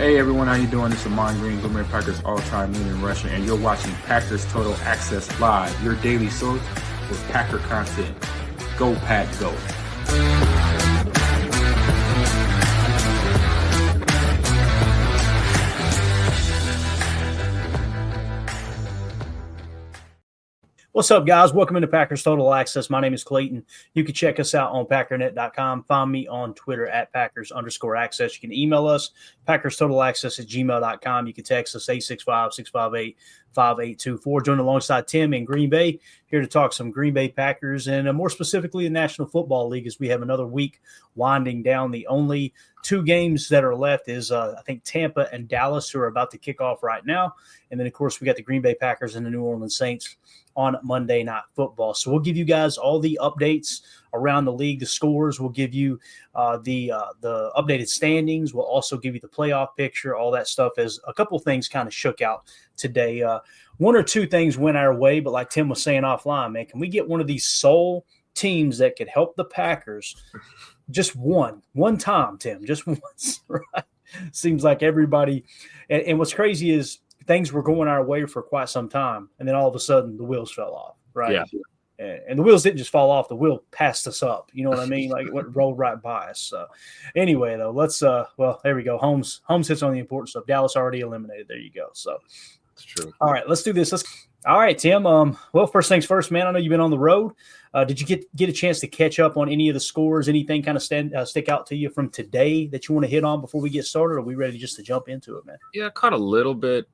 Hey everyone, how you doing? This is Amon Green, Green Bay Packers all-time leading rusher, and you're watching Packers Total Access Live, your daily source for Packer content. Go Pack, go! What's up, guys? Welcome into Packers Total Access. My name is Clayton. You can check us out on Packernet.com. Find me on Twitter at Packers_access. You can email us, PackersTotalAccess@gmail.com. You can text us 865-658-5824. Join alongside Tim in Green Bay, here to talk some Green Bay Packers and more specifically the National Football League as we have another week winding down. The only two games that are left is, I think, Tampa and Dallas, who are about to kick off right now. And then, of course, we got the Green Bay Packers and the New Orleans Saints on Monday Night Football. So we'll give you guys all the updates around the league, the scores. We'll give you the updated standings. We'll also give you the playoff picture, all that stuff, as a couple things kind of shook out today. One or two things went our way, but like Tim was saying offline, man, can we get one of these sole teams that could help the Packers just one time, Tim, just once, right? Seems like everybody – and what's crazy is – things were going our way for quite some time, and then all of a sudden the wheels fell off, right? Yeah. And the wheels didn't just fall off; the wheel passed us up. You know what I mean? Like it rolled right by us. So, anyway, though, let's. Well, there we go. Holmes hits on the important stuff. Dallas already eliminated. There you go. So, that's true. All right, let's do this. All right, Tim. Well, first things first, man. I know you've been on the road. Did you get a chance to catch up on any of the scores? Anything kind of stick out to you from today that you want to hit on before we get started? Or are we ready just to jump into it, man? Yeah, I caught a little bit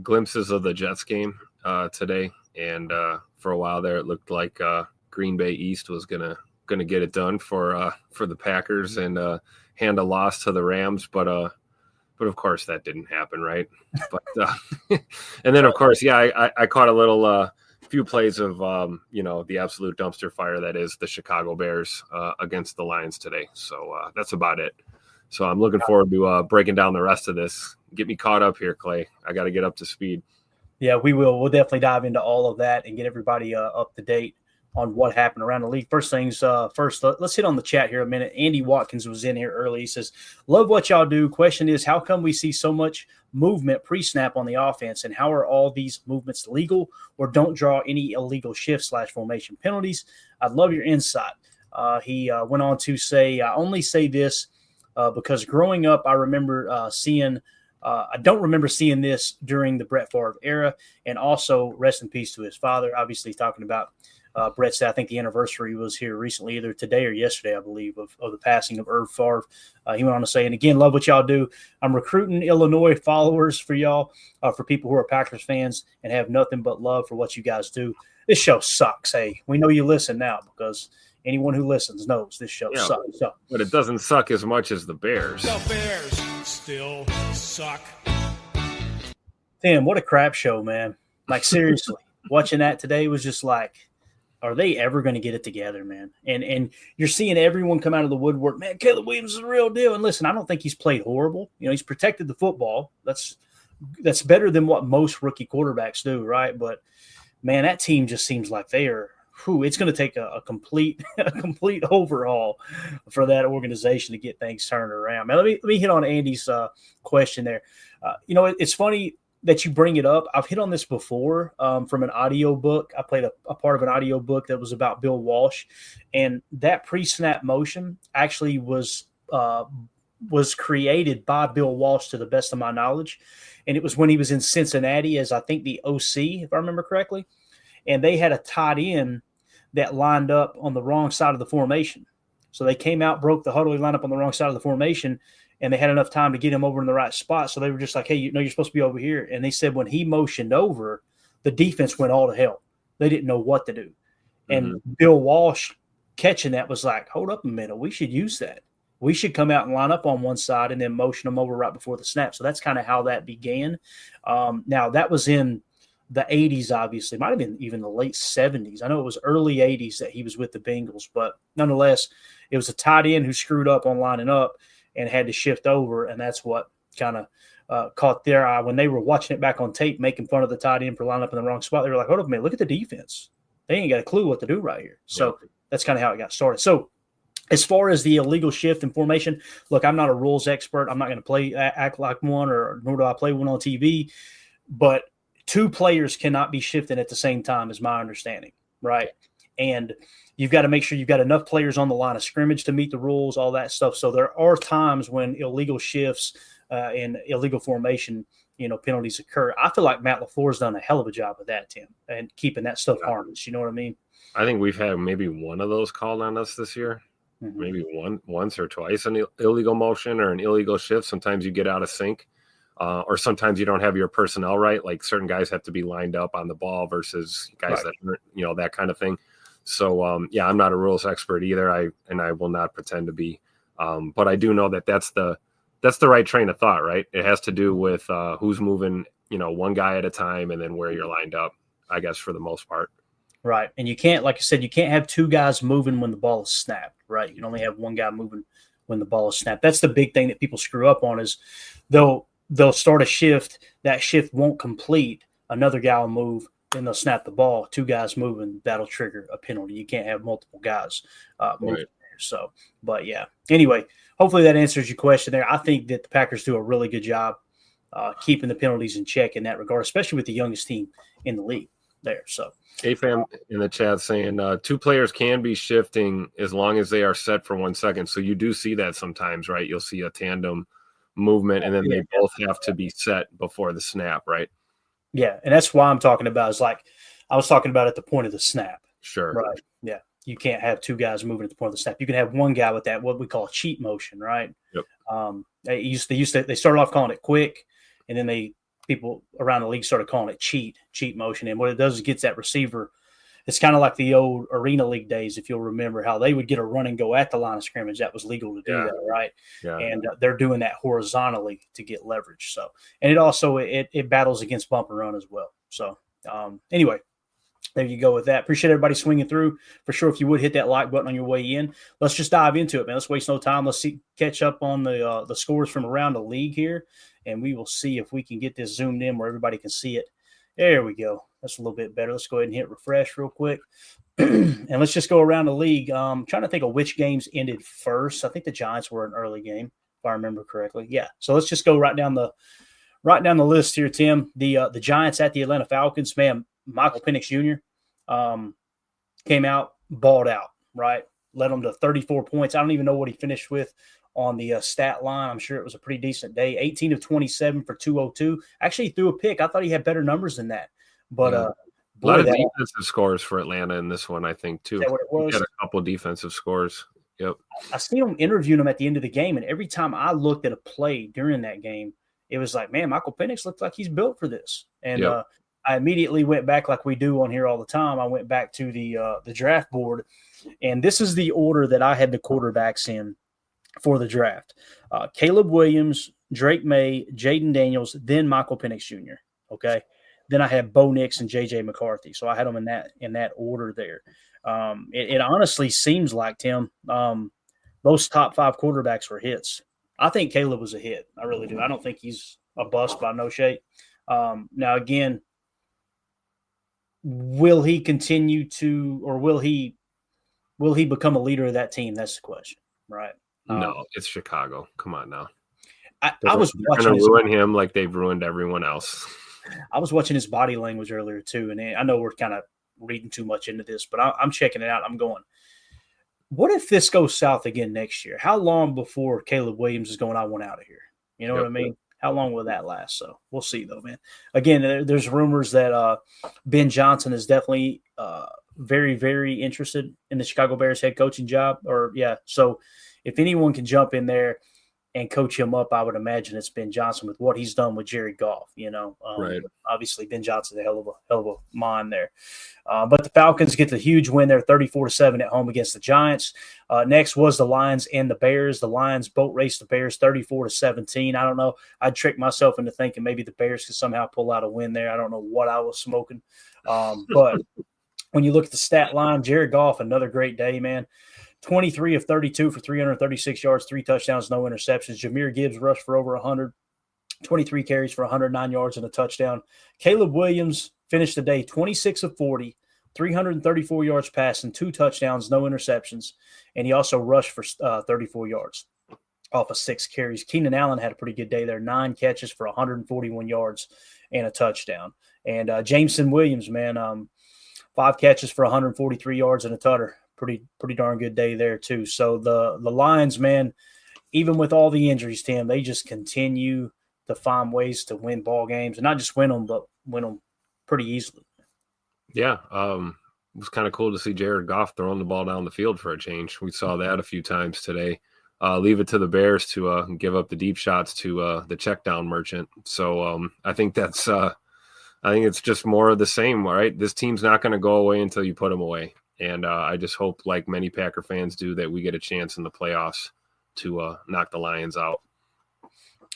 glimpses of the Jets game today, and for a while there, it looked like Green Bay East was gonna get it done for the Packers and hand a loss to the Rams, but of course that didn't happen, right? But and then of course, yeah, I caught a little few plays of the absolute dumpster fire that is the Chicago Bears against the Lions today. So that's about it. So I'm looking forward to breaking down the rest of this. Get me caught up here, Clay. I got to get up to speed. Yeah, we will. We'll definitely dive into all of that and get everybody up to date on what happened around the league. First things first, let's hit on the chat here a minute. Andy Watkins was in here early. He says, love what y'all do. Question is, how come we see so much movement pre-snap on the offense, and how are all these movements legal or don't draw any illegal shift/formation penalties? I'd love your insight. He went on to say, I only say this because growing up, I remember I don't remember seeing this during the Brett Favre era, and also rest in peace to his father. Obviously, talking about Brett said, I think the anniversary was here recently, either today or yesterday, I believe, of the passing of Irv Favre. He went on to say, and again, love what y'all do. I'm recruiting Illinois followers for y'all, for people who are Packers fans and have nothing but love for what you guys do. This show sucks. Hey, we know you listen now because anyone who listens knows this show sucks. So. But it doesn't suck as much as the Bears. The Bears still suck. Tim, what a crap show, man. Like, seriously, watching that today was just like, are they ever going to get it together, man? And you're seeing everyone come out of the woodwork. Man, Caleb Williams is the real deal. And listen, I don't think he's played horrible. You know, he's protected the football. That's better than what most rookie quarterbacks do, right? But, man, that team just seems like they are it's going to take a complete overhaul for that organization to get things turned around. Man, let me hit on Andy's question there. It's funny that you bring it up. I've hit on this before from an audio book. I played a part of an audio book that was about Bill Walsh, and that pre-snap motion actually was created by Bill Walsh, to the best of my knowledge, and it was when he was in Cincinnati as, I think, the OC, if I remember correctly, and they had a tight end that lined up on the wrong side of the formation. So they came out, broke the huddle, he lined up on the wrong side of the formation, and they had enough time to get him over in the right spot. So they were just like, hey, you're supposed to be over here. And they said when he motioned over, the defense went all to hell. They didn't know what to do. And Bill Walsh catching that was like, hold up a minute, we should use that. We should come out and line up on one side and then motion them over right before the snap. So that's kind of how that began. Now, that was in the 80s, obviously. Might have been even the late 70s. I know it was early 80s that he was with the Bengals, but nonetheless, it was a tight end who screwed up on lining up and had to shift over, and that's what kind of caught their eye. When they were watching it back on tape, making fun of the tight end for lining up in the wrong spot, they were like, hold up a minute, look at the defense. They ain't got a clue what to do right here. So that's kind of how it got started. So As far as the illegal shift and formation, look, I'm not a rules expert. I'm not going to act like one, or nor do I play one on TV. But 2 players cannot be shifting at the same time, is my understanding, right? And you've got to make sure you've got enough players on the line of scrimmage to meet the rules, all that stuff. So there are times when illegal shifts and illegal formation, penalties occur. I feel like Matt LaFleur's done a hell of a job with that, Tim, and keeping that stuff harmless. You know what I mean? I think we've had maybe one of those called on us this year. Mm-hmm. Maybe once or twice an illegal motion or an illegal shift. Sometimes you get out of sync, or sometimes you don't have your personnel right. Like certain guys have to be lined up on the ball versus guys that aren't, that kind of thing. So I'm not a rules expert either. I will not pretend to be. But I do know that's the right train of thought, right? It has to do with who's moving, one guy at a time, and then where you're lined up, I guess, for the most part. Right. And you can't, like I said, you can't have 2 guys moving when the ball is snapped, right? You can only have 1 guy moving when the ball is snapped. That's the big thing that people screw up on, is they'll start a shift, that shift won't complete, another guy will move, then they'll snap the ball, 2 guys moving, that'll trigger a penalty. You can't have multiple guys moving there. So, but yeah. Anyway, hopefully that answers your question there. I think that the Packers do a really good job keeping the penalties in check in that regard, especially with the youngest team in the league there. So AFAM in the chat saying 2 players can be shifting as long as they are set for 1 second. So you do see that sometimes, right? You'll see a tandem movement, and then they both have to be set before the snap, right? Yeah, and that's why I'm talking about is like I was talking about at the point of the snap. Sure. Right. Yeah. You can't have 2 guys moving at the point of the snap. You can have 1 guy with that, what we call a cheat motion, right? Yep. They started off calling it quick, and then people around the league started calling it cheat motion. And what it does is it gets that receiver. It's kind of like the old Arena League days, if you'll remember, how they would get a run and go at the line of scrimmage. That was legal to do that, right? Yeah. And they're doing that horizontally to get leverage. So, and it also it battles against bump and run as well. So, anyway, there you go with that. Appreciate everybody swinging through. For sure, if you would hit that like button on your way in. Let's just dive into it, man. Let's waste no time. Let's catch up on the scores from around the league here, and we will see if we can get this zoomed in where everybody can see it. There we go. That's a little bit better. Let's go ahead and hit refresh real quick. And let's just go around the league. Trying to think of which games ended first. I think the Giants were an early game, if I remember correctly. Yeah. So let's just go right down the list here, Tim. The Giants at the Atlanta Falcons, man. Michael Penix Jr. Came out, balled out, right? Led them to 34 points. I don't even know what he finished with on the stat line. I'm sure it was a pretty decent day. 18 of 27 for 202. Actually, he threw a pick. I thought he had better numbers than that. But a lot of defensive scores for Atlanta in this one, I think, too. Is that what it was? He had a couple defensive scores. Yep. I seen him interviewing him at the end of the game, and every time I looked at a play during that game, it was like, man, Michael Penix looks like he's built for this. And I immediately went back, like we do on here all the time. I went back to the draft board, and this is the order that I had the quarterbacks in for the draft. Caleb Williams, Drake May, Jaden Daniels, then Michael Penix Jr. Okay. Then I had Bo Nix and J.J. McCarthy. So I had them in that order there. It honestly seems like, Tim, those top 5 quarterbacks were hits. I think Caleb was a hit. I really do. I don't think he's a bust by no shape. Now, again, will he continue to, or will he become a leader of that team? That's the question, right? No, it's Chicago. Come on now. I was watching going to ruin him like they've ruined everyone else. I was watching his body language earlier too, and I know we're kind of reading too much into this, but I'm checking it out. I'm going, what if this goes south again next year? How long before Caleb Williams is going, I want out of here? You know what I mean? How long will that last? So we'll see, though, man. Again, there's rumors that Ben Johnson is definitely very, very interested in the Chicago Bears head coaching job. So if anyone can jump in there and coach him up, I would imagine it's Ben Johnson with what he's done with Jared Goff. Right. Obviously, Ben Johnson's a hell of a mind there. But the Falcons get the huge win there, 34-7 at home against the Giants. Next was the Lions and the Bears. The Lions boat raced the Bears 34-17. I don't know. I'd tricked myself into thinking maybe the Bears could somehow pull out a win there. I don't know what I was smoking. But when you look at the stat line, Jared Goff, another great day, man. 23 of 32 for 336 yards, 3 touchdowns, no interceptions. Jahmyr Gibbs rushed for over 100, 23 carries for 109 yards and a touchdown. Caleb Williams finished the day 26 of 40, 334 yards passing, 2 touchdowns, no interceptions, and he also rushed for 34 yards off of 6 carries. Keenan Allen had a pretty good day there, 9 catches for 141 yards and a touchdown. And Jameson Williams, man, 5 catches for 143 yards and a tutter. Pretty darn good day there too. So the Lions, man, even with all the injuries, Tim, they just continue to find ways to win ball games, and not just win them, but win them pretty easily. Yeah, it was kind of cool to see Jared Goff throwing the ball down the field for a change. We saw that a few times today. Leave it to the Bears to give up the deep shots to the check down merchant. So I think that's I think it's just more of the same, right? This team's not going to go away until you put them away. And I just hope, like many Packer fans do, that we get a chance in the playoffs to knock the Lions out.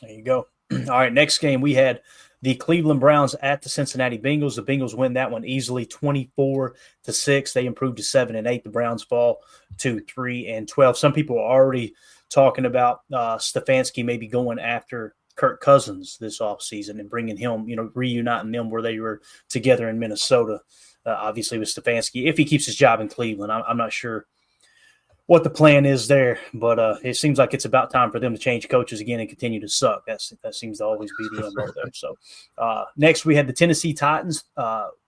There you go. All right, next game we had the Cleveland Browns at the Cincinnati Bengals. The Bengals win that one easily, 24-6. They improved to 7-8. The Browns fall to 3-12. Some people are already talking about Stefanski maybe going after Kirk Cousins this offseason and bringing him, reuniting them where they were together in Minnesota. Obviously with Stefanski, if he keeps his job in Cleveland. I'm not sure what the plan is there, but it seems like it's about time for them to change coaches again and continue to suck. That seems to always be the MO there. So next we had the Tennessee Titans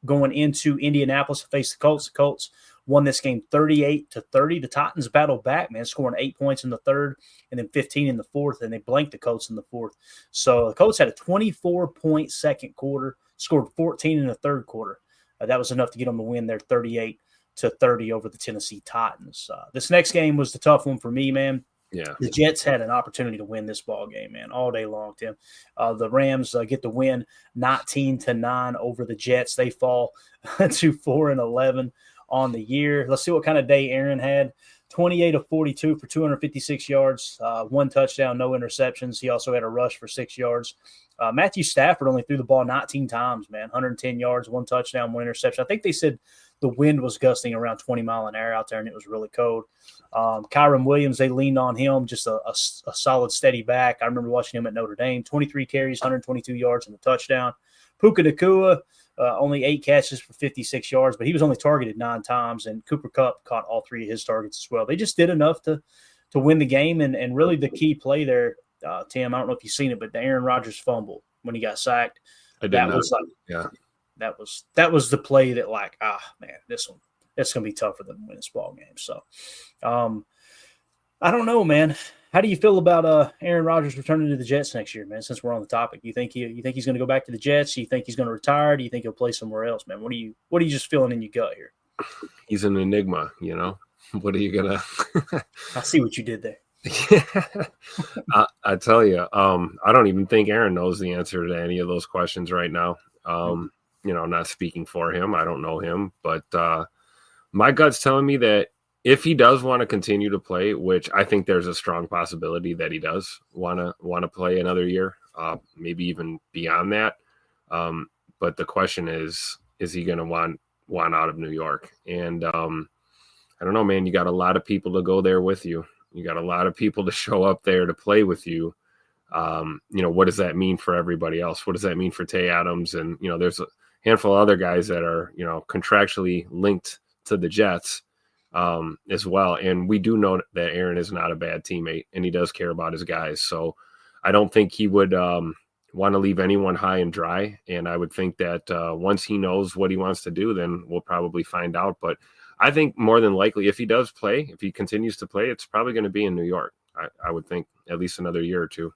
going into Indianapolis to face the Colts. The Colts won this game 38-30. The Titans battled back, man, scoring 8 points in the third and then 15 in the fourth, and they blanked the Colts in the fourth. So the Colts had a 24-point second quarter, scored 14 in the third quarter. That was enough to get them to win their 38-30 over the Tennessee Titans. This next game was the tough one for me, man. Yeah, the Jets had an opportunity to win this ball game, man, all day long, Tim. The Rams get the win 19-9 over the Jets. They fall to 4-11 on the year. Let's see what kind of day Aaron had. 28 of 42 for 256 yards, 1 touchdown, no interceptions. He also had a rush for 6 yards. Matthew Stafford only threw the ball 19 times, man, 110 yards, 1 touchdown, 1 interception. I think they said the wind was gusting around 20 mile an hour out there, and it was really cold. Kyron Williams, they leaned on him, just a solid, steady back. I remember watching him at Notre Dame, 23 carries, 122 yards, and a touchdown. Puka Nacua, only 8 catches for 56 yards, but he was only targeted 9 times, and Cooper Kupp caught all 3 of his targets as well. They just did enough to win the game, and really the key play there, Tim, I don't know if you've seen it, but the Aaron Rodgers fumble when he got sacked. That was the play that, like, man, this one, it's going to be tough for them to win this ball game. So, I don't know, man. How do you feel about Aaron Rodgers returning to the Jets next year, man? Since we're on the topic, you think he's going to go back to the Jets? Do you think he's going to retire? Do you think he'll play somewhere else, man? What are you just feeling in your gut here? He's an enigma, What are you gonna? I see what you did there. I tell you, I don't even think Aaron knows the answer to any of those questions right now. I'm not speaking for him. I don't know him, but my gut's telling me that if he does want to continue to play, which I think there's a strong possibility that he does want to play another year, maybe even beyond that. But the question is he going to want out of New York? And I don't know, man. You got a lot of people to go there with you. You got a lot of people to show up there to play with you. What does that mean for everybody else? What does that mean for Tay Adams? And, there's a handful of other guys that are, contractually linked to the Jets as well. And we do know that Aaron is not a bad teammate, and he does care about his guys. So I don't think he would want to leave anyone high and dry. And I would think that once he knows what he wants to do, then we'll probably find out. But I think more than likely, if he does play, if he continues to play, it's probably going to be in New York. I would think at least another year or two.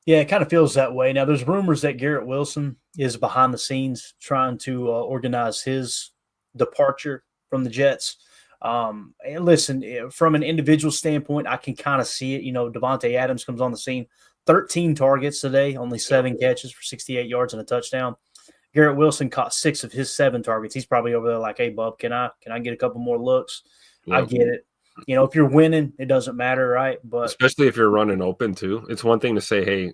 Yeah, it kind of feels that way. Now, there's rumors that Garrett Wilson is behind the scenes trying to organize his departure from the Jets. And listen, from an individual standpoint, I can kind of see it. Devontae Adams comes on the scene, 13 targets today, only 7 catches for 68 yards and a touchdown. Garrett Wilson caught 6 of his 7 targets. He's probably over there like, hey, bub, can I get a couple more looks? Yep. I get it. If you're winning, it doesn't matter, right? But especially if you're running open too. It's one thing to say, hey,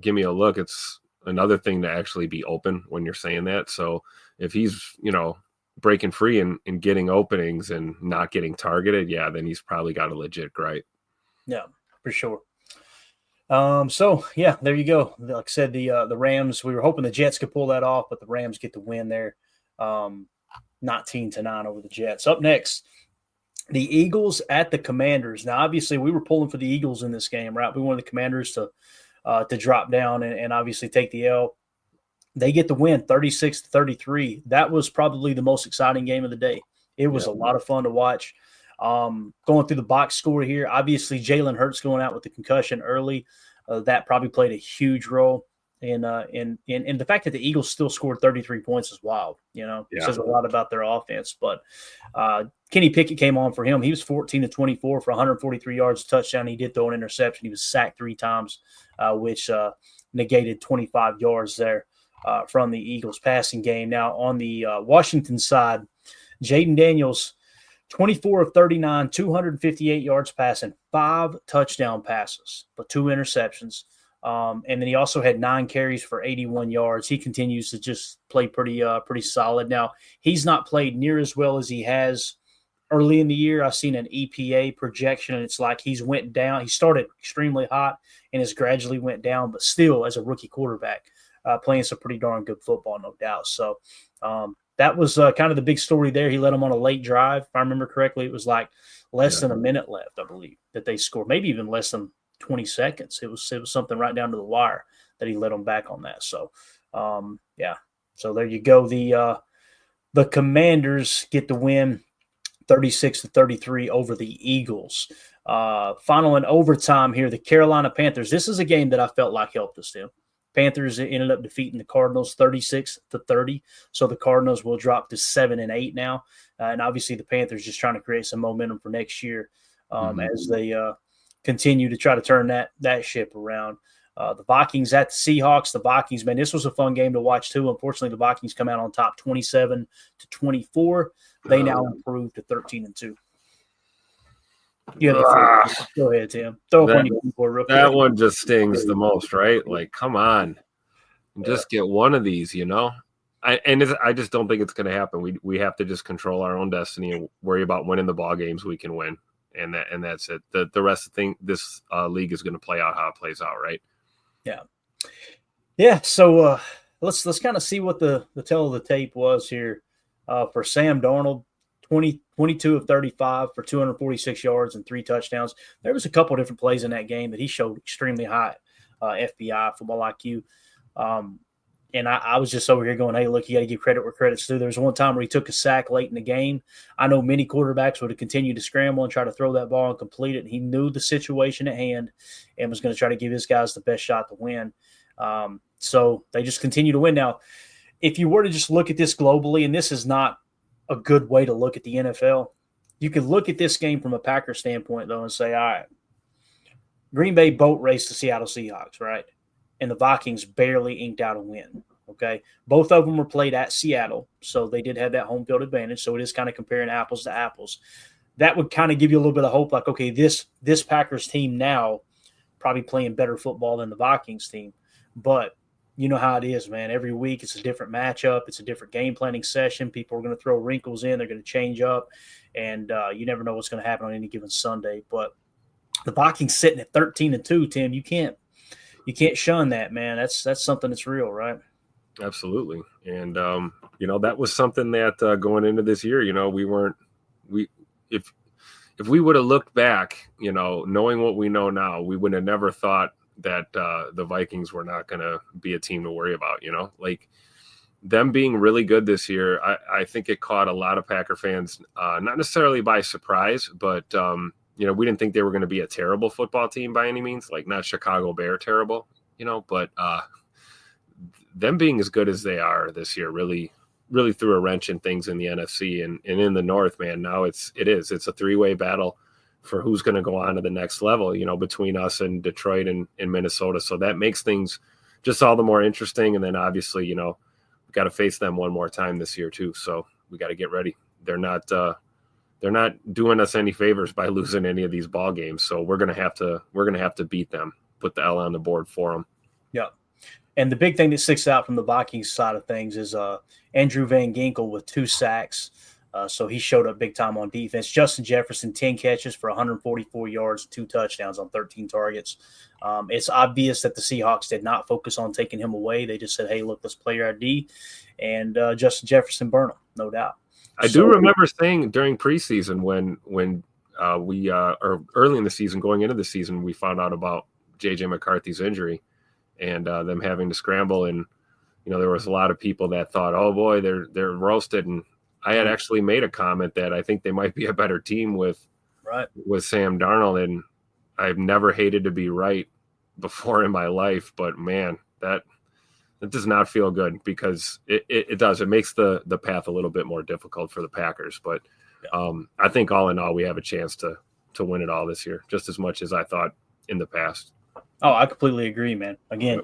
give me a look. It's another thing to actually be open when you're saying that. So if he's, breaking free and getting openings and not getting targeted, yeah, then he's probably got a legit gripe. Yeah, for sure. So yeah, there you go. Like I said, the Rams, we were hoping the Jets could pull that off, but the Rams get the win there. 19-9 over the Jets. Up next, the Eagles at the Commanders. Now, obviously, we were pulling for the Eagles in this game, right? We wanted the Commanders to drop down and obviously take the L. They get the win, 36-33. That was probably the most exciting game of the day. It was a lot of fun to watch. Going through the box score here, obviously Jalen Hurts going out with the concussion early. That probably played a huge role. And the fact that the Eagles still scored 33 points is wild. It says a lot about their offense. But Kenny Pickett came on for him. He was 14-24 for 143 yards, a touchdown. He did throw an interception. He was sacked 3 times, which negated 25 yards there from the Eagles passing game. Now on the Washington side, Jaden Daniels, 24 of 39, 258 yards passing, 5 touchdown passes, but 2 interceptions. And then he also had 9 carries for 81 yards. He continues to just play pretty solid. Now, he's not played near as well as he has early in the year. I've seen an EPA projection, and it's like he's went down. He started extremely hot and has gradually went down, but still, as a rookie quarterback, playing some pretty darn good football, no doubt. So that was kind of the big story there. He led them on a late drive. If I remember correctly, it was like less than a minute left, I believe, that they scored. Maybe even less than 20 seconds. It was something right down to the wire that he led them back on that. So, So there you go. The Commanders get the win, 36-33 over the Eagles. Final in overtime here, the Carolina Panthers. This is a game that I felt like helped us, Tim. Panthers ended up defeating the Cardinals 36-30. So the Cardinals will drop to 7-8 now. And obviously the Panthers just trying to create some momentum for next year as they continue to try to turn that ship around. The Vikings at the Seahawks. The Vikings, man, this was a fun game to watch too. Unfortunately, the Vikings come out on top 27-24. They now improve to 13-2. Go ahead, Tim. Throw up on your keyboard real quick. That one just stings the most, right? Like, come on. Just get one of these, I just don't think it's going to happen. We have to just control our own destiny and worry about winning the ball games we can win. And that's it. The rest of the thing, this league is going to play out how it plays out, right? Yeah. So let's kind of see what the tell of the tape was here for Sam Darnold. 22 of 35 for 246 yards and 3 touchdowns. There was a couple of different plays in that game that he showed extremely high FBI, football IQ. And I was just over here going, hey, look, you got to give credit where credit's due. There was one time where he took a sack late in the game. I know many quarterbacks would have continued to scramble and try to throw that ball and complete it. He knew the situation at hand and was going to try to give his guys the best shot to win. So they just continue to win. Now, if you were to just look at this globally, and this is not a good way to look at the NFL, you could look at this game from a Packers standpoint, though, and say, all right, Green Bay boat raced the Seattle Seahawks, right? And the Vikings barely inked out a win, okay? Both of them were played at Seattle, so they did have that home field advantage, so it is kind of comparing apples to apples. That would kind of give you a little bit of hope, like, okay, this Packers team now probably playing better football than the Vikings team. But you know how it is, man. Every week it's a different matchup. It's a different game planning session. People are going to throw wrinkles in. They're going to change up, and you never know what's going to happen on any given Sunday. But the Vikings sitting at 13-2, Tim, you can't shun that, man. That's something that's real, right? Absolutely. And that was something that going into this year, if we would have looked back, knowing what we know now, we would have never thought that the Vikings were not going to be a team to worry about, like them being really good this year. I think it caught a lot of Packer fans, not necessarily by surprise, but we didn't think they were going to be a terrible football team by any means, like not Chicago Bear terrible, but them being as good as they are this year really threw a wrench in things in the NFC and in the North, man. Now it's a 3-way battle for who's going to go on to the next level, between us and Detroit and Minnesota. So that makes things just all the more interesting. And then obviously, we got to face them one more time this year too. So we got to get ready. They're not doing us any favors by losing any of these ball games. So we're going to have to beat them, put the L on the board for them. Yeah. And the big thing that sticks out from the Vikings side of things is Andrew Van Ginkel with 2 sacks. So he showed up big time on defense. Justin Jefferson, 10 catches for 144 yards, 2 touchdowns on 13 targets. It's obvious that the Seahawks did not focus on taking him away. They just said, hey, look, let's play your ID. And Justin Jefferson burned him, no doubt. I do remember saying during preseason when we or early in the season, going into the season, we found out about JJ McCarthy's injury and them having to scramble. And, there was a lot of people that thought, oh boy, they're roasted. And I had actually made a comment that I think they might be a better team with Sam Darnold. And I've never hated to be right before in my life, but man, that does not feel good because it does. It makes the path a little bit more difficult for the Packers. But I think all in all, we have a chance to win it all this year, just as much as I thought in the past. Oh, I completely agree, man. Again,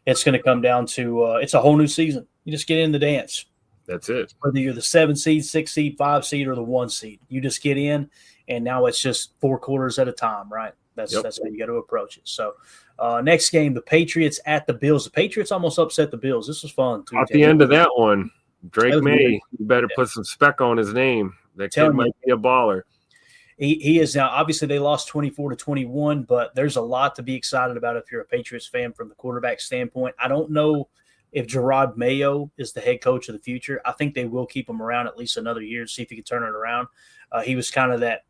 it's going to come down to it's a whole new season. You just get in the dance. That's it. Whether you're the 7 seed, 6 seed, 5 seed, or the 1 seed, you just get in, and now it's just 4 quarters at a time, right? That's how you got to approach it. So, next game, the Patriots at the Bills. The Patriots almost upset the Bills. This was fun, too. At the end of that one, Drake May, you better put some spec on his name. That kid might be a baller. He is now. Obviously, they lost 24-21, but there's a lot to be excited about if you're a Patriots fan from the quarterback standpoint. I don't know if Gerard Mayo is the head coach of the future. I think they will keep him around at least another year to see if he can turn it around. He was kind of that,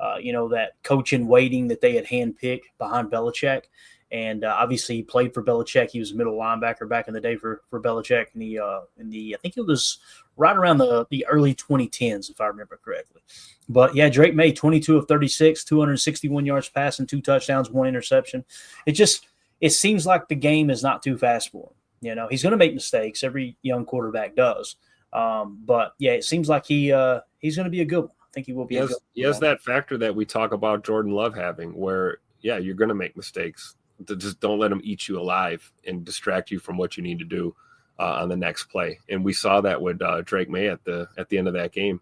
that coach in waiting that they had handpicked behind Belichick. And obviously, he played for Belichick. He was a middle linebacker back in the day for Belichick. I think it was right around the early 2010s, if I remember correctly. But yeah, Drake May, 22 of 36, 261 yards passing, 2 touchdowns, 1 interception. It seems like the game is not too fast for him. He's going to make mistakes. Every young quarterback does. But yeah, it seems like he's going to be a good one. I think he will be. He has that factor that we talk about Jordan Love having, where you're going to make mistakes. Just don't let them eat you alive and distract you from what you need to do on the next play. And we saw that with Drake May at the end of that game.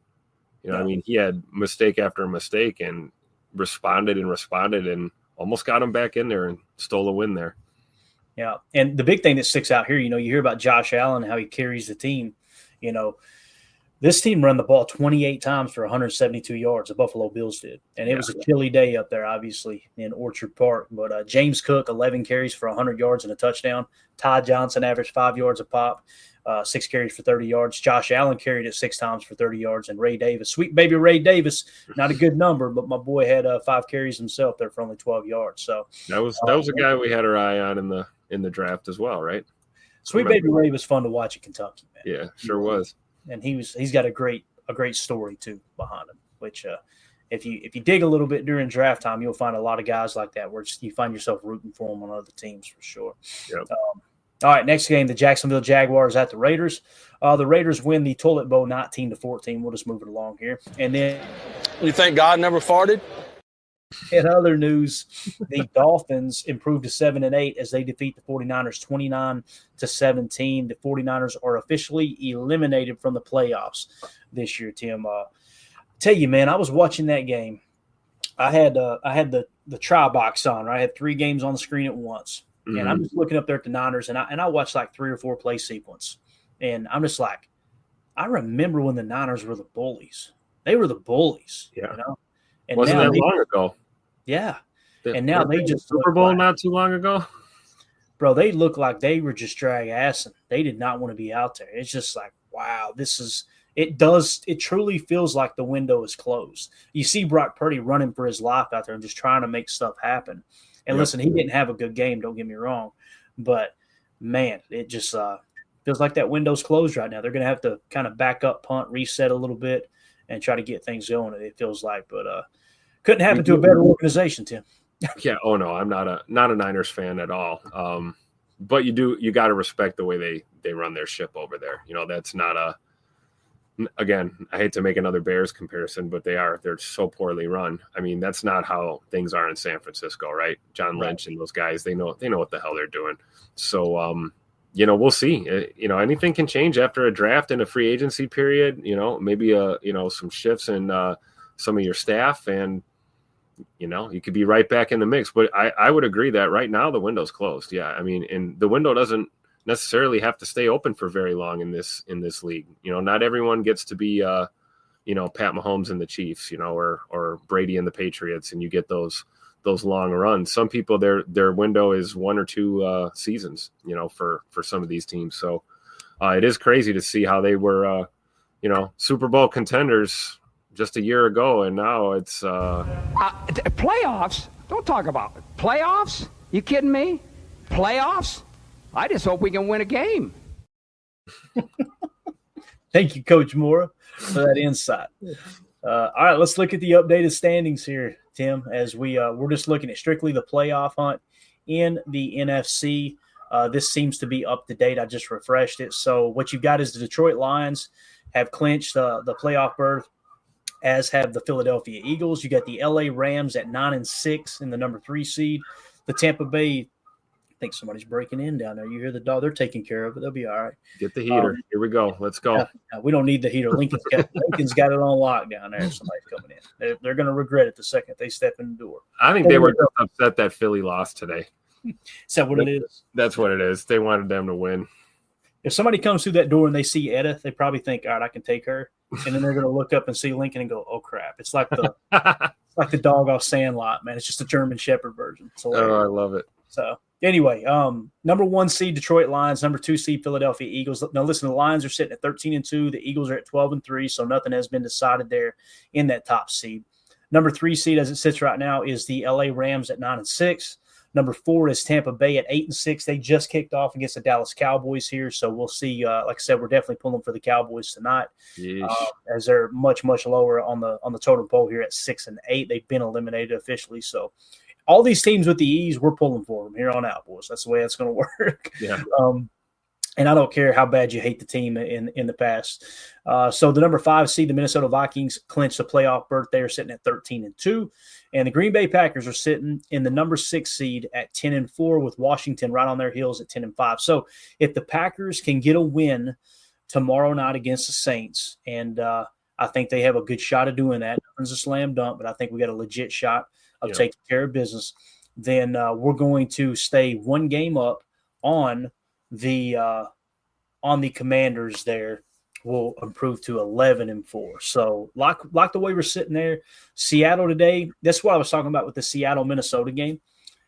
I mean, he had mistake after mistake and responded and almost got him back in there and stole a win there. Yeah. And the big thing that sticks out here, you hear about Josh Allen, how he carries the team. This team ran the ball 28 times for 172 yards. The Buffalo Bills did. And it was a chilly day up there, obviously, in Orchard Park. But James Cook, 11 carries for 100 yards and a touchdown. Ty Johnson averaged 5 yards a pop, 6 carries for 30 yards. Josh Allen carried it 6 times for 30 yards. And Ray Davis, sweet baby Ray Davis, not a good number, but my boy had 5 carries himself there for only 12 yards. So that was a guy we had our eye on in the draft as well, right? Sweet baby Ray was fun to watch at Kentucky, man. Yeah, sure was. And he's got a great story too behind him. Which if you dig a little bit during draft time, you'll find a lot of guys like that where you find yourself rooting for them on other teams for sure. Yep. All right, next game, the Jacksonville Jaguars at the Raiders. The Raiders win the Toilet Bowl 19-14. We'll just move it along here, and then you think God never farted? In other news, the Dolphins improved to 7-8 as they defeat the 49ers 29-17. The 49ers are officially eliminated from the playoffs this year, Tim. Tell you, man, I was watching that game. I had the tri-box on, right? I had 3 games on the screen at once. Mm-hmm. And I'm just looking up there at the Niners, and I watched like 3 or 4 play sequence. And I'm just like, I remember when the Niners were the bullies. They were the bullies, yeah. And wasn't that long ago? Yeah. And now they just Super Bowl not too long ago. Bro, they look like they were just drag assing. They did not want to be out there. It's just like, wow, it truly feels like the window is closed. You see Brock Purdy running for his life out there and just trying to make stuff happen. And listen, he didn't have a good game, don't get me wrong. But man, it just feels like that window's closed right now. They're gonna have to kind of back up, punt, reset a little bit, and try to get things going, it feels like. But couldn't happen to a better organization, Tim. Yeah. Oh no, I'm not a Niners fan at all. But you got to respect the way they run their ship over there. That's not again, I hate to make another Bears comparison, but they're so poorly run. I mean, that's not how things are in San Francisco, right? John Lynch and those guys, they know what the hell they're doing. So, we'll see. Anything can change after a draft and a free agency period. Maybe some shifts in some of your staff, and you could be right back in the mix. But I would agree that right now the window's closed. Yeah, I mean, and the window doesn't necessarily have to stay open for very long in this league. Not everyone gets to be Pat Mahomes and the Chiefs, or Brady and the Patriots, and you get those long runs. Some people their window is 1 or 2 seasons, for some of these teams. So it is crazy to see how they were Super Bowl contenders just a year ago, and now it's playoffs. Don't talk about it. Playoffs. You kidding me? Playoffs. I just hope we can win a game. Thank you, Coach Mora, for that insight. All right, let's look at the updated standings here, Tim, as we're just looking at strictly the playoff hunt in the NFC. This seems to be up to date. I just refreshed it. So what you've got is the Detroit Lions have clinched the playoff berth, as have the Philadelphia Eagles. You got the LA Rams at 9-6 in the number 3 seed. The Tampa Bay, I think somebody's breaking in down there. You hear the dog? They're taking care of it. They'll be all right. Get the heater. Here we go. Let's go. We don't need the heater. Lincoln's got it on lock down there. Somebody's coming in. They're going to regret it the second they step in the door. I think they were just upset that Philly lost today. Is that what it is? That's what it is. They wanted them to win. If somebody comes through that door and they see Etta, they probably think, all right, I can take her. And then they're going to look up and see Lincoln and go, oh, crap. It's like the dog off Sandlot, man. It's just a German Shepherd version. Oh, I love it. So anyway, number 1 seed Detroit Lions, number 2 seed Philadelphia Eagles. Now listen, the Lions are sitting at 13-2. The Eagles are at 12-3, so nothing has been decided there in that top seed. Number 3 seed as it sits right now is the LA Rams at 9-6. Number 4 is Tampa Bay at 8-6. They just kicked off against the Dallas Cowboys here, so we'll see. Like I said, we're definitely pulling for the Cowboys tonight, as they're much, much lower on the totem pole here at 6-8. They've been eliminated officially, so all these teams with the E's, we're pulling for them here on out, boys. That's the way that's going to work. Yeah. And I don't care how bad you hate the team in the past. So the number 5 seed, the Minnesota Vikings, clinched the playoff berth. They are sitting at 13-2. And the Green Bay Packers are sitting in the number 6 seed at 10-4, with Washington right on their heels at 10-5. So if the Packers can get a win tomorrow night against the Saints, and I think they have a good shot of doing that. Nothing's a slam dunk, but I think we got a legit shot of taking care of business. Then we're going to stay one game up on the Commanders there. Will improve to 11-4. So like the way we're sitting there, Seattle today, that's what I was talking about with the Seattle-Minnesota game,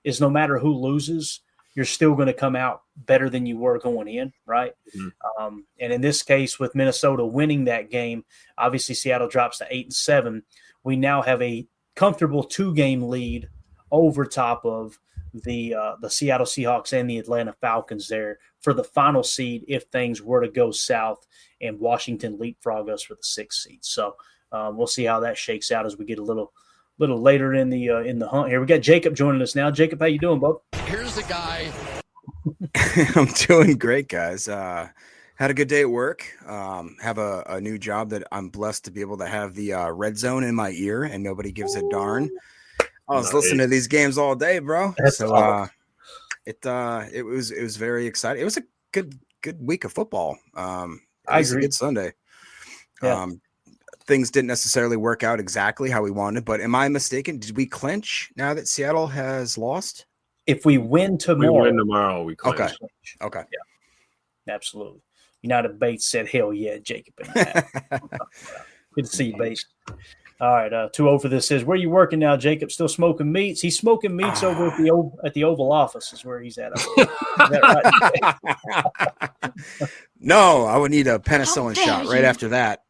is no matter who loses, you're still going to come out better than you were going in, right? Mm-hmm. And in this case, with Minnesota winning that game, obviously Seattle drops to 8-7. We now have a comfortable 2-game lead over top of the Seattle Seahawks and the Atlanta Falcons there for the final seed if things were to go south and Washington leapfrog us for the 6th seed. So we'll see how that shakes out as we get a little later in the hunt here. We got Jacob joining us now. Jacob, how you doing, bub? Here's the guy. I'm doing great, guys. Had a good day at work. Have a new job that I'm blessed to be able to have the red zone in my ear and nobody gives a darn. I was listening to these games all day, bro. That's awesome. It was very exciting. It was a good week of football. I agree. A good Sunday. Yeah. Things didn't necessarily work out exactly how we wanted, but am I mistaken? Did we clinch now that Seattle has lost? If we win tomorrow, we clinch. Okay. Yeah, absolutely. United Bates said, "Hell yeah, Jacob." Good to see you, Bates. All right, 2-0 for this is where you working now, Jacob? Still smoking meats? He's smoking meats over at the Oval Office is where he's at. Is that right? No, I would need a penicillin shot right after that.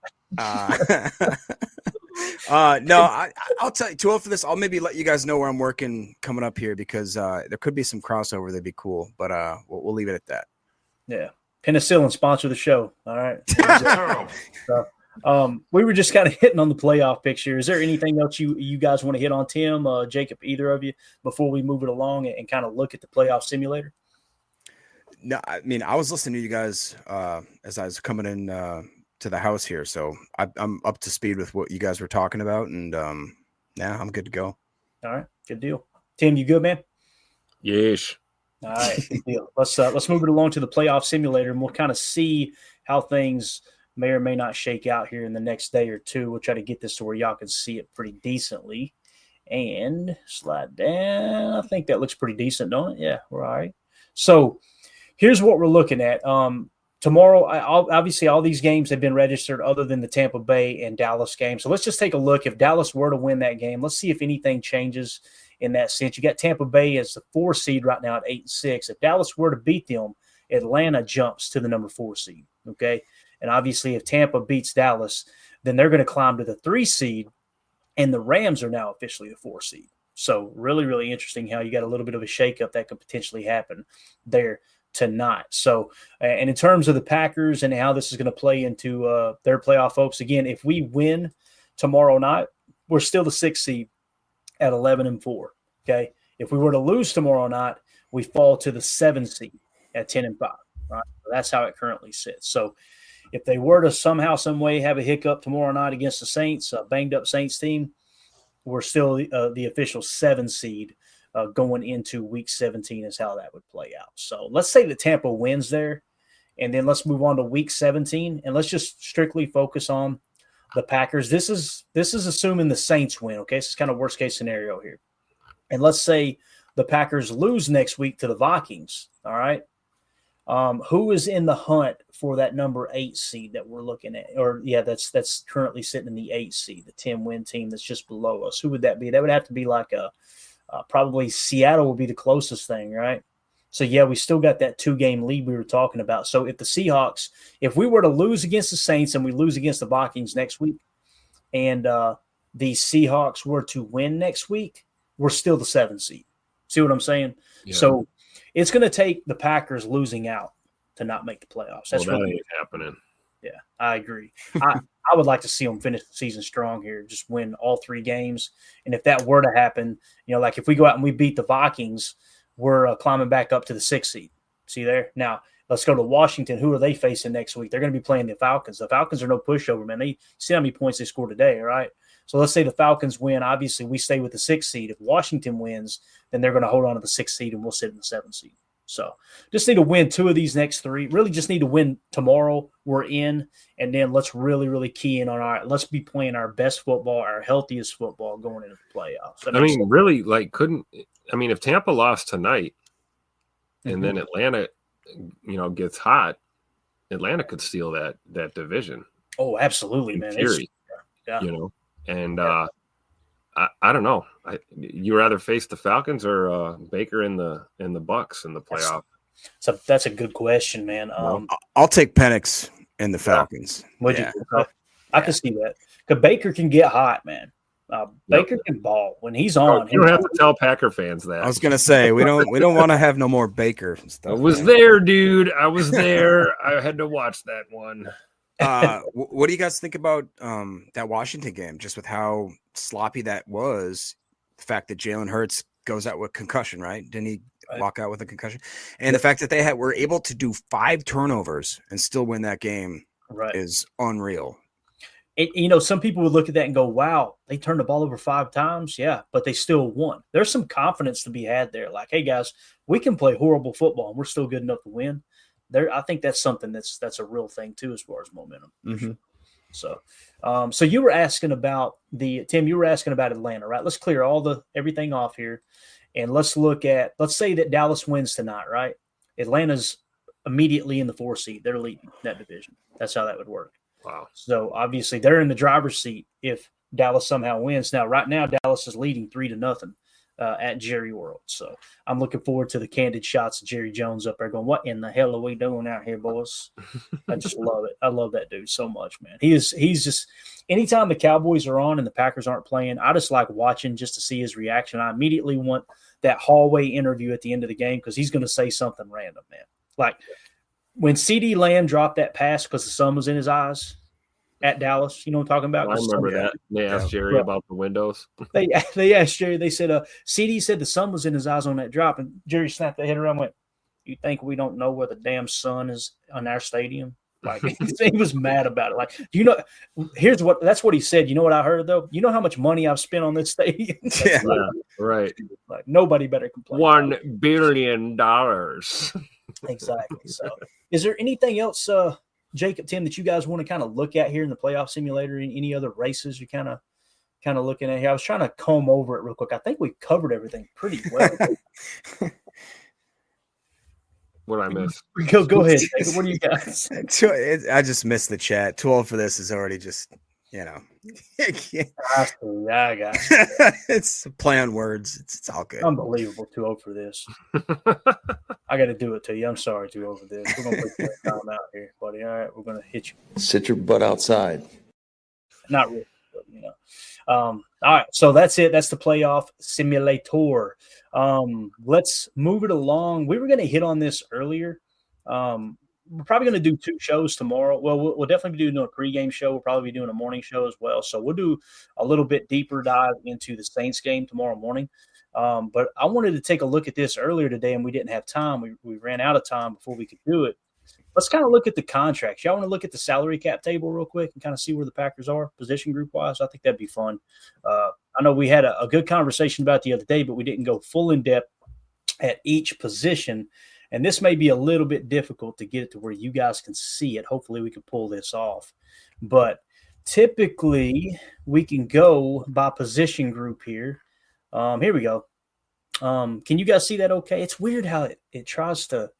No, I'll tell you 2-0 for this. I'll maybe let you guys know where I'm working coming up here because there could be some crossover that'd be cool, but we'll leave it at that. Yeah, penicillin sponsor the show. All right. We were just kind of hitting on the playoff picture. Is there anything else you guys want to hit on, Tim, Jacob, either of you, before we move it along and kind of look at the playoff simulator? No, I mean, I was listening to you guys as I was coming in to the house here, so I'm up to speed with what you guys were talking about, and yeah, I'm good to go. All right, good deal. Tim, you good, man? Yes. All right, good deal. Let's move it along to the playoff simulator, and we'll kind of see how things may or may not shake out here in the next day or two. We'll try to get this to where y'all can see it pretty decently. And slide down. I think that looks pretty decent, don't it? Yeah, we're all right. So here's what we're looking at. Tomorrow, obviously, all these games have been registered other than the Tampa Bay and Dallas game. So let's just take a look. If Dallas were to win that game, let's see if anything changes in that sense. You got Tampa Bay as the 4 seed right now at 8-6. If Dallas were to beat them, Atlanta jumps to the number 4 seed, okay? And obviously, if Tampa beats Dallas, then they're going to climb to the 3 seed, and the Rams are now officially the 4 seed. So really, really interesting how you got a little bit of a shakeup that could potentially happen there tonight. So, and in terms of the Packers and how this is going to play into their playoff hopes, again, if we win tomorrow night, we're still the 6th seed at 11-4. Okay. If we were to lose tomorrow night, we fall to the 7th seed at 10-5. Right. So that's how it currently sits. So if they were to somehow, some way have a hiccup tomorrow night against the Saints, a banged up Saints team, we're still the official 7 seed going into week 17 is how that would play out. So let's say that Tampa wins there, and then let's move on to week 17, and let's just strictly focus on the Packers. This is assuming the Saints win, okay? This is kind of worst case scenario here. And let's say the Packers lose next week to the Vikings, all right? Who is in the hunt for that number 8 seed that we're looking at? Or, yeah, that's currently sitting in the 8 seed, the 10-win team that's just below us. Who would that be? That would have to be like probably Seattle would be the closest thing, right? So, yeah, we still got that 2-game lead we were talking about. So, if the Seahawks, if we were to lose against the Saints and we lose against the Vikings next week, and the Seahawks were to win next week, we're still the 7th seed. See what I'm saying? Yeah. So, it's going to take the Packers losing out to not make the playoffs. That's that ain't happening. Yeah, I agree. I would like to see them finish the season strong here, just win all 3 games. And if that were to happen, like if we go out and we beat the Vikings, we're climbing back up to the 6th seed. See there? Now, let's go to Washington. Who are they facing next week? They're going to be playing the Falcons. The Falcons are no pushover, man. They see how many points they scored today, all right? So let's say the Falcons win. Obviously, we stay with the 6th seed. If Washington wins, then they're going to hold on to the 6th seed, and we'll sit in the 7th seed. So just need to win 2 of these next 3. Really just need to win tomorrow. We're in. And then let's really, really key in on let's be playing our best football, our healthiest football going into the playoffs. Really, if Tampa lost tonight and then Atlanta, gets hot, Atlanta could steal that division. Oh, absolutely, man. Theory, and I don't know. You rather face the Falcons or Baker in the Bucs in the playoff? So that's a good question, man. I'll take Penix and the Falcons. I can see that because Baker can get hot, man. Baker can ball when he's on. You don't have to tell Packer fans that. I was gonna say we don't want to have no more Baker stuff. I was there, dude. I was there. I had to watch that one. What do you guys think about that Washington game? Just with how sloppy that was, the fact that Jalen Hurts goes out with concussion, right? Didn't he walk out with a concussion? And the fact that they were able to do 5 turnovers and still win that game is unreal. Some people would look at that and go, "Wow, they turned the ball over 5 times." Yeah, but they still won. There's some confidence to be had there. Like, hey guys, we can play horrible football and we're still good enough to win. I think that's something that's a real thing too, as far as momentum. Mm-hmm. So you were asking about Tim. You were asking about Atlanta, right? Let's clear everything off here, and let's say that Dallas wins tonight, right? Atlanta's immediately in the 4 seed. They're leading that division. That's how that would work. Wow. So obviously they're in the driver's seat if Dallas somehow wins. Now, right now, Dallas is leading 3-0. At Jerry World. So I'm looking forward to the candid shots of Jerry Jones up there going, "What in the hell are we doing out here, boys?" I just love it. I love that dude so much, man. He's just anytime the Cowboys are on and the Packers aren't playing, I just like watching just to see his reaction. I immediately want that hallway interview at the end of the game because he's going to say something random, man. Like when CeeDee Lamb dropped that pass because the sun was in his eyes at Dallas, you know what I'm talking about? I remember that. They asked Jerry about the windows. They asked Jerry, they said, CD said the sun was in his eyes on that drop, and Jerry snapped their head around and went, "You think we don't know where the damn sun is on our stadium?" Like, he was mad about it. Like, that's what he said. You know what I heard, though? You know how much money I've spent on this stadium? Yeah, right. Like, nobody better complain. $1 billion. Exactly. So, is there anything else, Jacob, Tim, that you guys want to kind of look at here in the playoff simulator? Any other races you kind of looking at here? I was trying to comb over it real quick. I think we covered everything pretty well. What I missed? Go ahead, Jacob. What do you guys? I just missed the chat. Too old for this is already just, I got it's a play on words. It's all good. Unbelievable. Too old for this. I got to do it to you. I'm sorry to over this. We're going to put you in time out here, buddy. All right, we're going to hit you. Sit your butt outside. Not really, but, all right, so that's it. That's the playoff simulator. Let's move it along. We were going to hit on this earlier. We're probably going to do 2 shows tomorrow. Well, we'll definitely be doing a pregame show. We'll probably be doing a morning show as well. So we'll do a little bit deeper dive into the Saints game tomorrow morning. But I wanted to take a look at this earlier today, and we didn't have time. We ran out of time before we could do it. Let's kind of look at the contracts. Y'all want to look at the salary cap table real quick and kind of see where the Packers are position group wise? I think that'd be fun. I know we had a good conversation about it the other day, but we didn't go full in depth at each position. And this may be a little bit difficult to get it to where you guys can see it. Hopefully we can pull this off. But typically we can go by position group here. Here we go. Can you guys see that okay? It's weird how it tries to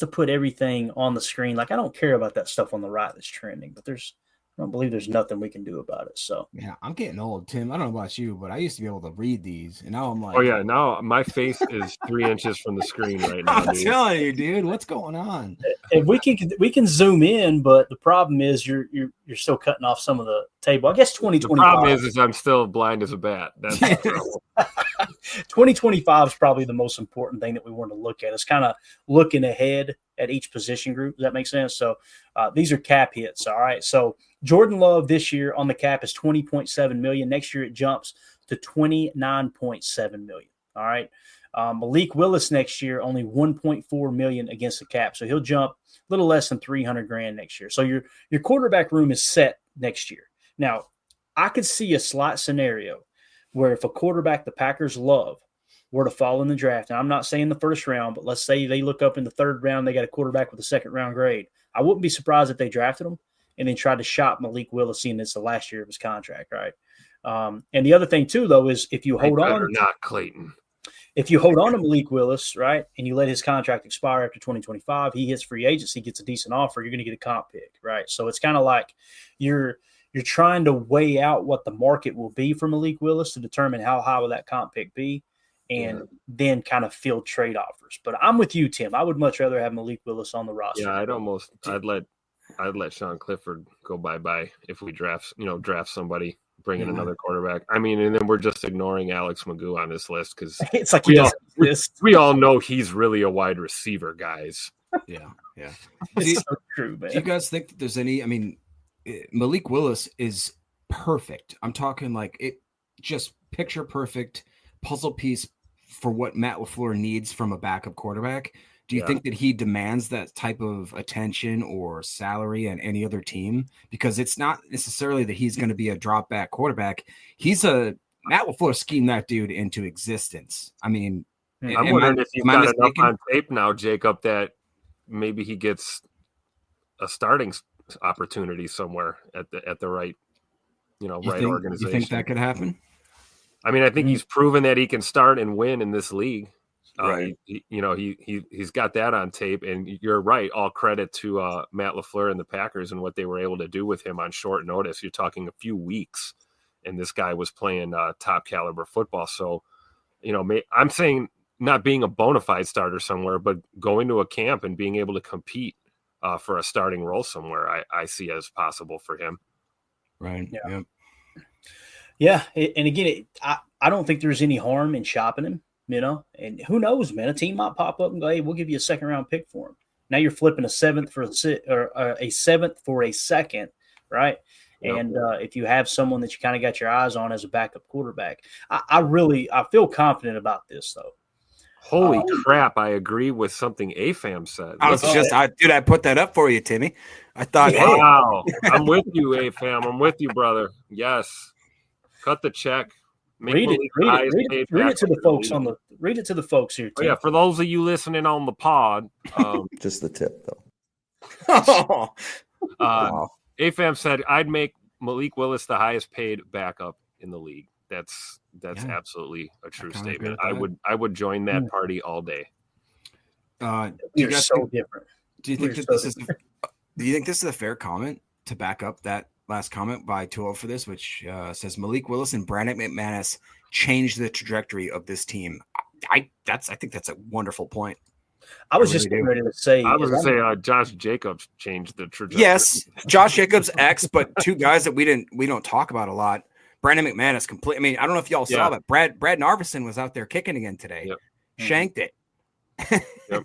put everything on the screen. Like, I don't care about that stuff on the right that's trending, but I don't believe there's nothing we can do about it. So yeah, I'm getting old, Tim. I don't know about you, but I used to be able to read these, and now I'm like, oh yeah, now my face is 3 inches from the screen right now. I'm telling you, dude, what's going on? And we can zoom in, but the problem is you're still cutting off some of the table. I guess 2025. The problem is I'm still blind as a bat. That's the trouble. 2025 is probably the most important thing that we want to look at. It's kind of looking ahead at each position group. Does that make sense? So these are cap hits. All right. So Jordan Love this year on the cap is $20.7 million. Next year it jumps to $29.7 million. All right. Malik Willis next year only $1.4 million against the cap, so he'll jump a little less than $300,000 next year. So your quarterback room is set next year. Now, I could see a slight scenario where if a quarterback the Packers love were to fall in the draft, and I'm not saying the first round, but let's say they look up in the 3rd round, they got a quarterback with a 2nd round grade. I wouldn't be surprised if they drafted him and then tried to shop Malik Willis, seeing it's the last year of his contract, right? And the other thing too, though, is if you hold on, not Clayton. If you hold on to Malik Willis, right, and you let his contract expire after 2025, he hits free agency, gets a decent offer, you're going to get a comp pick, right? So it's kind of like you're trying to weigh out what the market will be for Malik Willis to determine how high will that comp pick be, and then kind of field trade offers. But I'm with you, Tim. I would much rather have Malik Willis on the roster. Yeah, I'd let Sean Clifford go bye-bye if we draft somebody, bring in another quarterback. I mean, and then we're just ignoring Alex Magoo on this list because it's like we all know he's really a wide receiver, guys. Yeah. It's so true, man. Do you guys think that there's any? I mean, Malik Willis is perfect. I'm talking like it, just picture perfect puzzle piece for what Matt LaFleur needs from a backup quarterback. Do you think that he demands that type of attention or salary on any other team? Because it's not necessarily that he's going to be a drop back quarterback. Matt LaFleur schemed that dude into existence. I mean, I'm wondering if he's got enough on tape now, Jacob, that maybe he gets a starting opportunity somewhere at the right, organization. You think that could happen? I mean, I think he's proven that he can start and win in this league. Right. He's got that on tape, and you're right. All credit to Matt LaFleur and the Packers and what they were able to do with him on short notice. You're talking a few weeks, and this guy was playing top caliber football. So, I'm saying not being a bona fide starter somewhere, but going to a camp and being able to compete for a starting role somewhere, I see as possible for him. Right. Yeah. And again, I don't think there's any harm in shopping him. And who knows, man? A team might pop up and go, "Hey, we'll give you a 2nd round pick for him." Now you're flipping a 7th for a 7th for a 2nd, right? Yep. And if you have someone that you kind of got your eyes on as a backup quarterback, I feel confident about this, though. Holy crap! I agree with something AFAM said. I put that up for you, Timmy. I thought, wow, I'm with you, AFAM. I'm with you, brother. Yes, cut the check. Read it to the folks here. Tim. Oh, yeah, for those of you listening on the pod, just the tip though. Wow. AFAM said I'd make Malik Willis the highest paid backup in the league. That's absolutely a true statement. I would join that party all day. Do you think this is a fair comment to back up that last comment by Tuo for this, which says Malik Willis and Brandon McManus changed the trajectory of this team? I think that's a wonderful point. I was I just really getting do. ready to say. I was going to say Josh Jacobs changed the trajectory. Yes, Josh Jacobs X, but two guys that we don't talk about a lot. Brandon McManus complete. I mean, I don't know if y'all saw, but Brad Narveson was out there kicking again today. Yep. Shanked it. Yep.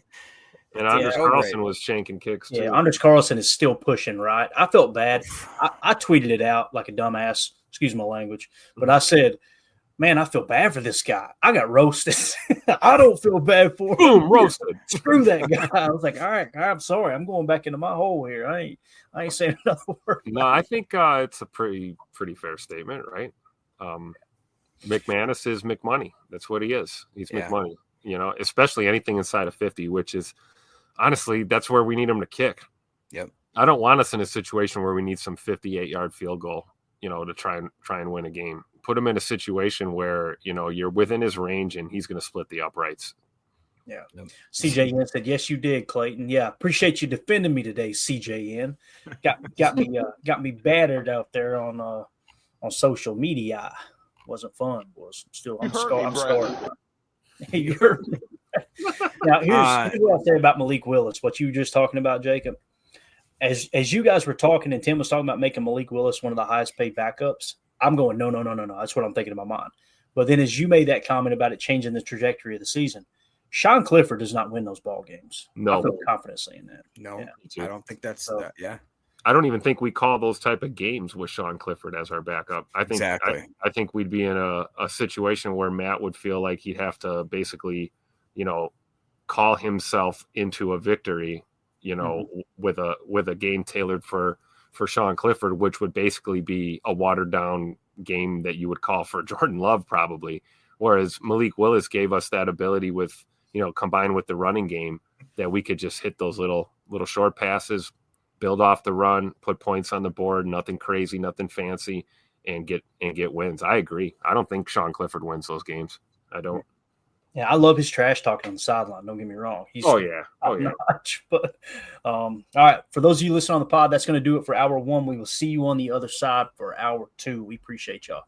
And Anders Carlson was shanking kicks too. Yeah, Anders Carlson is still pushing right. I felt bad. I tweeted it out like a dumbass. Excuse my language, but I said, "Man, I feel bad for this guy. I got roasted. I don't feel bad for him. Boom, roasted. Screw that guy." I was like, "All right, I'm sorry. I'm going back into my hole here. I ain't saying another word." No, I think it's a pretty fair statement, right? McManus is McMoney. That's what he is. He's McMoney. You know, especially anything inside of 50, which is honestly that's where we need him to kick. Yep. I don't want us in a situation where we need some 58-yard field goal, you know, to try and win a game. Put him in a situation where, you know, you're within his range and he's going to split the uprights. Yeah. CJN said, "Yes, you did, Clayton. Yeah, appreciate you defending me today, CJN. Got me battered out there on social media. Wasn't fun. I'm scarred. You heard me. Now here's what I'll say about Malik Willis. What you were just talking about, Jacob. As you guys were talking and Tim was talking about making Malik Willis one of the highest paid backups, I'm going, no. That's what I'm thinking in my mind. But then as you made that comment about it changing the trajectory of the season, Sean Clifford does not win those ball games. No. I feel confident saying that. No, I don't think that's that. Yeah. I don't even think we call those type of games with Sean Clifford as our backup. I think exactly. I think we'd be in a situation where Matt would feel like he'd have to basically, you know, call himself into a victory, you know, with a game tailored for Sean Clifford, which would basically be a watered down game that you would call for Jordan Love probably. Whereas Malik Willis gave us that ability with, you know, combined with the running game that we could just hit those little short passes, build off the run, put points on the board, nothing crazy, nothing fancy, and get wins. I agree. I don't think Sean Clifford wins those games. I don't. Yeah, I love his trash talking on the sideline. Don't get me wrong. He's notch. But all right, for those of you listening on the pod, that's going to do it for hour one. We will see you on the other side for hour two. We appreciate y'all.